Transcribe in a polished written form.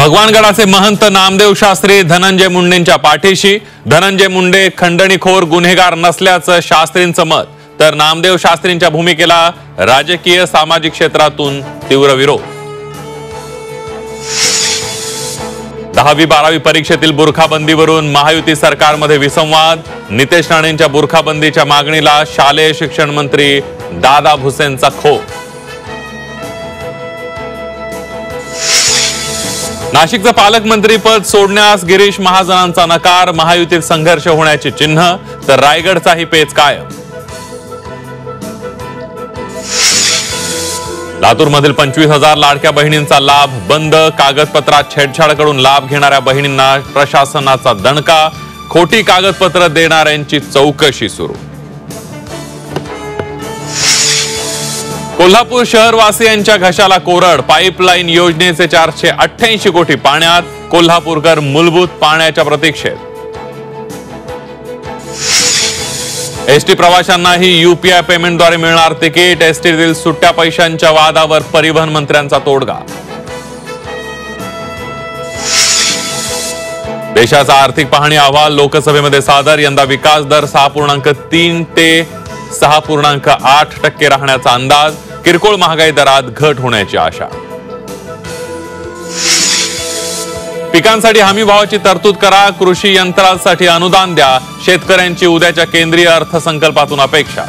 भगवानगडाचे महंत नामदेव शास्त्री धनंजय मुंडेंच्या पाठीशी। धनंजय मुंडे खंडणीखोर गुन्हेगार नसल्याचं शास्त्रींचं मत, तर नामदेव शास्त्रींच्या भूमिकेला राजकीय सामाजिक क्षेत्रातून तीव्र विरोध। 10वी-12वी परीक्षेतील बुरखाबंदीवरून महायुती सरकारमध्ये विसंवाद। नितेश राणेंच्या बुरखाबंदीच्या मागणीला शालेय शिक्षण मंत्री दादा भुसेंचा खो। नाशिकचं पालकमंत्री पद सोडण्यास गिरीश महाजनांचा नकार। महायुतीत संघर्ष होण्याची चिन्ह, तर रायगडचाही पेच कायम। लातूरमधील 25,000 लाडक्या बहिणींचा लाभ बंद। कागदपत्रात छेडछाडकडून लाभ घेणाऱ्या बहिणींना प्रशासनाचा दणका। खोटी कागदपत्र देणाऱ्यांची चौकशी सुरू। कोल्हापूर शहरवासियांच्या घशाला कोरड। पाईपलाईन योजनेचे 488 कोटी पाण्यात। कोल्हापूरकर मूलभूत पाण्याच्या प्रतीक्षेत। एसटी प्रवाशांनाही यूपीआय पेमेंटद्वारे मिळणार तिकीट। एसटीतील सुट्ट्या पैशांच्या वादावर परिवहन मंत्र्यांचा तोडगा। देशाचा आर्थिक पाहणी अहवाल लोकसभेमध्ये सादर। यंदा विकास दर 6.3 ते 6.8% राहण्याचा अंदाज। किरकोळ महागाई दरात घट होण्याची आशा। पिकांसाठी हमी भावाची तरतूद करा। कृषी यंत्रांसाठी अनुदान द्या। शेतकऱ्यांची उद्याच्या केंद्रीय अर्थसंकल्पातून अपेक्षा।